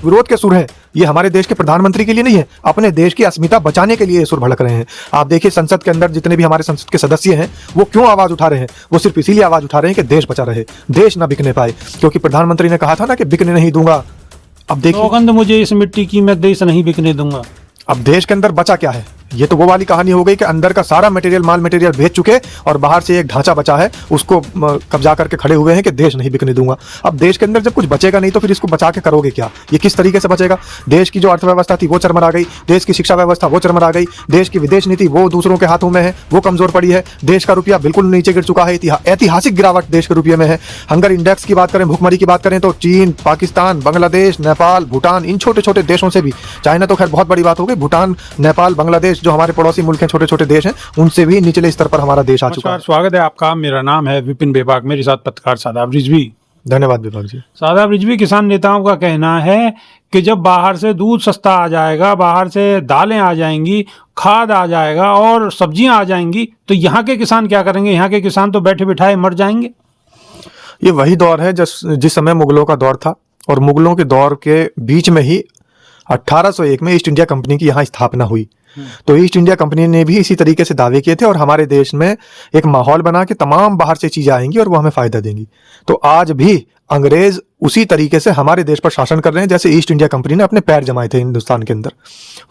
विरोध के सुर है, ये हमारे देश के प्रधानमंत्री के लिए नहीं है, अपने देश की अस्मिता बचाने के लिए ये सुर भड़क रहे हैं। आप देखिए संसद के अंदर जितने भी हमारे संसद के सदस्य हैं वो क्यों आवाज उठा रहे हैं, वो सिर्फ इसीलिए आवाज उठा रहे हैं कि देश बचा रहे, देश ना बिकने पाए, क्योंकि प्रधानमंत्री ने कहा था ना कि बिकने नहीं दूंगा। अब देखिए, सौगंध मुझे इस मिट्टी की, मैं देश नहीं बिकने दूंगा। अब देश के अंदर बचा क्या है? ये तो वो वाली कहानी हो गई कि अंदर का सारा मटेरियल, माल मटेरियल बेच चुके और बाहर से एक ढांचा बचा है, उसको कब्जा करके खड़े हुए हैं कि देश नहीं बिकने दूंगा। अब देश के अंदर जब कुछ बचेगा नहीं तो फिर इसको बचा के करोगे क्या? ये किस तरीके से बचेगा? देश की जो अर्थव्यवस्था थी वो चरमरा गई, देश की शिक्षा व्यवस्था वो चरमरा गई, देश की विदेश नीति वो दूसरों के हाथों में है, वो कमजोर पड़ी है, देश का रुपया बिल्कुल नीचे गिर चुका है, ऐतिहासिक गिरावट देश के रुपये में है। हंगर इंडेक्स की बात करें, भुखमरी की बात करें तो चीन, पाकिस्तान, बांग्लादेश, नेपाल, भूटान, इन छोटे छोटे देशों से भी, चाइना तो खैर बहुत बड़ी बात हो गई, भूटान, नेपाल, बांग्लादेश जो हमारे पड़ोसी मुल्क हैं, छोटे छोटे देश हैं, उनसे भी निचले स्तर पर हमारा देश आ चुका है। स्वागत है आपका, मेरा नाम है विपिन बेबाक, मेरे साथ पत्रकार शादाब रिजवी। धन्यवाद विभाग जी। शादाब रिजवी, किसान नेताओं का कहना है कि जब बाहर से दूध सस्ता आ जाएगा, बाहर से दालें आ जाएंगी, खाद आ जाएगा और सब्जियां आ जाएंगी, तो यहाँ के किसान क्या करेंगे? यहाँ के किसान तो बैठे बिठाए मर जाएंगे। ये वही दौर है जिस समय मुगलों का दौर था, और मुगलों के दौर के बीच में ही 1801 में ईस्ट इंडिया कंपनी की यहाँ स्थापना हुई। तो ईस्ट इंडिया कंपनी ने भी इसी तरीके से दावे किए थे और हमारे देश में एक माहौल बना कि तमाम बाहर से चीजें आएंगी और वो हमें फायदा देंगी। तो आज भी अंग्रेज उसी तरीके से हमारे देश पर शासन कर रहे हैं जैसे ईस्ट इंडिया कंपनी ने अपने पैर जमाए थे हिंदुस्तान के अंदर।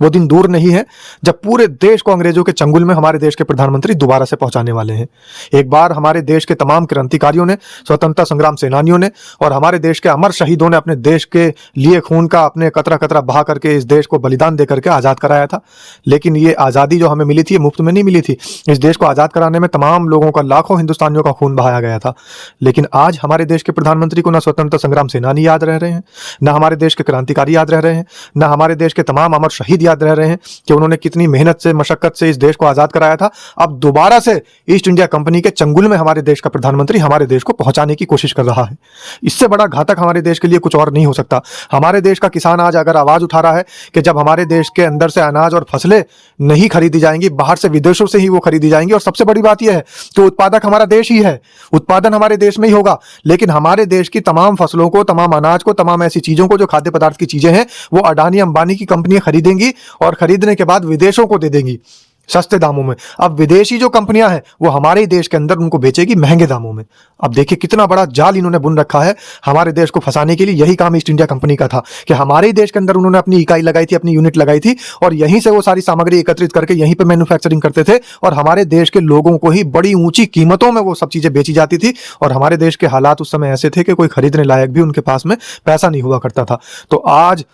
वो दिन दूर नहीं है जब पूरे देश को अंग्रेजों के चंगुल में हमारे देश के प्रधानमंत्री दोबारा से पहुंचाने वाले हैं। एक बार हमारे देश के तमाम क्रांतिकारियों ने, स्वतंत्रता संग्राम सेनानियों ने और हमारे देश के अमर शहीदों ने अपने देश के लिए खून का अपने कतरा कतरा बहा करके इस देश को बलिदान दे करके आज़ाद कराया था। लेकिन ये आज़ादी जो हमें मिली थी मुफ्त में नहीं मिली थी। इस देश को आज़ाद कराने में तमाम लोगों का, लाखों हिंदुस्तानियों का खून बहाया गया था। लेकिन आज हमारे देश के प्रधानमंत्री को ना स्वतंत्रता संग्राम सेनानी याद रह रहे हैं, ना हमारे देश के क्रांतिकारी याद रह रहे हैं, ना हमारे देश के तमाम अमर शहीद याद रह रहे हैं कि उन्होंने कितनी मेहनत से, मशक्कत से इस देश को आज़ाद कराया था। अब दोबारा से ईस्ट इंडिया कंपनी के चंगुल में हमारे देश का प्रधानमंत्री हमारे देश को पहुंचाने की कोशिश कर रहा है। इससे बड़ा घातक हमारे देश के लिए कुछ और नहीं हो सकता। हमारे देश का किसान आज अगर आवाज उठा रहा है कि जब हमारे देश के अंदर से अनाज और फसलें नहीं खरीदी जाएंगी, बाहर से विदेशों से ही वो खरीदी जाएंगी, और सबसे बड़ी बात यह है कि उत्पादक हमारा देश ही है, उत्पादन हमारे देश में ही होगा। लेकिन हमारे देश की तमाम फसलों को, तमाम अनाज को, तमाम ऐसी चीजों को जो खाद्य पदार्थ की चीजें हैं वो अडानी अंबानी की कंपनियां खरीदेंगी और खरीदने के बाद विदेशों को दे देंगी सस्ते दामों में। अब विदेशी जो कंपनियां हैं वो हमारे ही देश के अंदर उनको बेचेगी महंगे दामों में। अब देखिए कितना बड़ा जाल इन्होंने बुन रखा है हमारे देश को फंसाने के लिए। यही काम ईस्ट इंडिया कंपनी का था कि हमारे ही देश के अंदर उन्होंने अपनी इकाई लगाई थी, अपनी यूनिट लगाई थी, और यहीं से वो सारी सामग्री एकत्रित करके यहीं पे मैन्युफैक्चरिंग करते थे और हमारे देश के लोगों को ही बड़ी ऊंची कीमतों में वो सब चीजें बेची जाती थी। और हमारे देश के हालात उस समय ऐसे थे कि कोई खरीदने लायक भी उनके पास में पैसा नहीं हुआ करता था। तो आज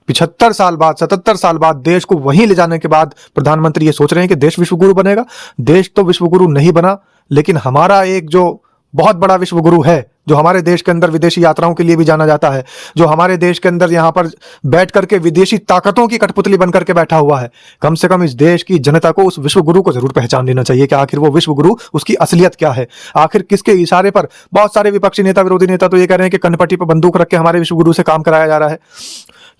75 साल बाद, 77 साल बाद देश को वहीं ले जाने के बाद प्रधानमंत्री ये सोच रहे हैं कि देश विश्वगुरु बनेगा। देश तो विश्वगुरु नहीं बना, लेकिन हमारा एक जो बहुत बड़ा विश्वगुरु है, जो हमारे देश के अंदर विदेशी यात्राओं के लिए भी जाना जाता है, जो हमारे देश के अंदर यहाँ पर बैठ करके विदेशी ताकतों की कठपुतली बन करके बैठा हुआ है, कम से कम इस देश की जनता को उस विश्वगुरु को जरूर पहचान लेना चाहिए कि आखिर वो विश्वगुरु, उसकी असलियत क्या है। आखिर किसके इशारे पर बहुत सारे विपक्षी नेता, विरोधी नेता तो ये कह रहे हैं कि कनपट्टी पर बंदूक रख के हमारे विश्वगुरु से काम कराया जा रहा है।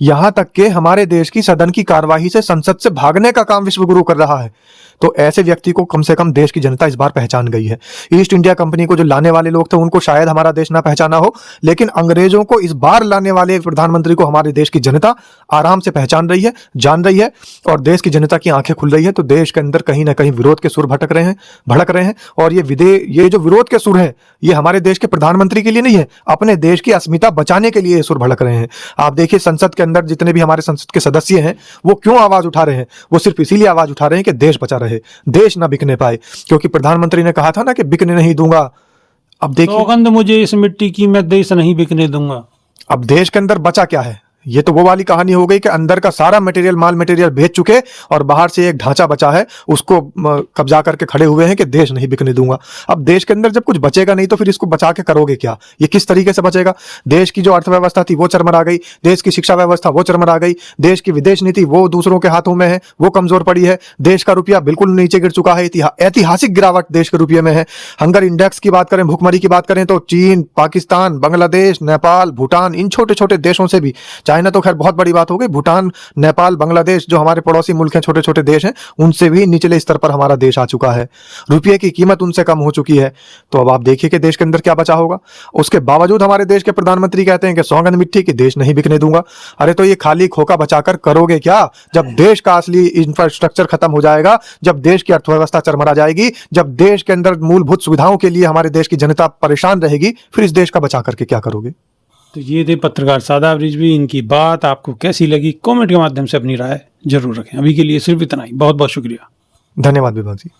यहां तक कि हमारे देश की सदन की कार्यवाही से, संसद से भागने का काम विश्वगुरु कर रहा है। तो ऐसे व्यक्ति को कम से कम देश की जनता इस बार पहचान गई है। ईस्ट इंडिया कंपनी को जो लाने वाले लोग थे उनको शायद हमारा देश ना पहचाना हो, लेकिन अंग्रेजों को इस बार लाने वाले प्रधानमंत्री को हमारे देश की जनता आराम से पहचान रही है, जान रही है, और देश की जनता की आंखें खुल रही है। तो देश के अंदर कहीं ना कहीं विरोध के सुर भड़क रहे हैं। और ये जो विरोध के सुर है ये हमारे देश के प्रधानमंत्री के लिए नहीं है, अपने देश की अस्मिता बचाने के लिए ये सुर भड़क रहे हैं। आप देखिए संसद के अंदर जितने भी हमारे संसद के सदस्य हैं वो क्यों आवाज उठा रहे हैं, वो सिर्फ इसीलिए आवाज उठा रहे हैं कि देश बचा रहे, देश ना बिकने पाए, क्योंकि प्रधानमंत्री ने कहा था ना कि बिकने नहीं दूंगा। अब देखिए, सौगंध मुझे इस मिट्टी की, मैं देश नहीं बिकने दूंगा। अब देश के अंदर बचा क्या है? ये तो वो वाली कहानी हो गई कि अंदर का सारा मटेरियल, माल मटेरियल बेच चुके और बाहर से एक ढांचा बचा है, उसको कब्जा करके खड़े हुए हैं कि देश नहीं बिकने दूंगा। अब देश के अंदर जब कुछ बचेगा नहीं तो फिर इसको बचा के करोगे क्या? ये किस तरीके से बचेगा? देश की जो अर्थव्यवस्था थी वो चरमरा गई, देश की शिक्षा व्यवस्था वो चरमरा गई, देश की विदेश नीति वो दूसरों के हाथों में है, वो कमजोर पड़ी है, देश का रुपया बिल्कुल नीचे गिर चुका है, ऐतिहासिक गिरावट देश के रुपये में है। हंगर इंडेक्स की बात करें, भुखमरी की बात करें तो चीन, पाकिस्तान, बांग्लादेश, नेपाल, भूटान, इन छोटे छोटे देशों से भी, चाइना तो खैर बहुत बड़ी बात हो गई, भूटान, नेपाल, बांग्लादेश जो हमारे पड़ोसी मुल्क हैं, छोटे छोटे देश हैं, उनसे भी निचले स्तर पर हमारा देश आ चुका है। रुपये की कीमत उनसे कम हो चुकी है। तो अब आप देखिए कि देश के अंदर क्या बचा होगा। उसके बावजूद हमारे देश के प्रधानमंत्री कहते हैं कि सौगंध मिट्टी की देश नहीं बिकने दूंगा। अरे तो ये खाली खोखा बचाकर करोगे क्या, जब देश का असली इंफ्रास्ट्रक्चर खत्म हो जाएगा, जब देश की अर्थव्यवस्था चरमरा जाएगी, जब देश के अंदर मूलभूत सुविधाओं के लिए हमारे देश की जनता परेशान रहेगी, फिर इस देश का बचा करके क्या करोगे। तो ये थे पत्रकार शादाब रिजवी। इनकी बात आपको कैसी लगी, कमेंट के माध्यम से अपनी राय जरूर रखें। अभी के लिए सिर्फ इतना ही। बहुत बहुत शुक्रिया। धन्यवाद विभाग जी।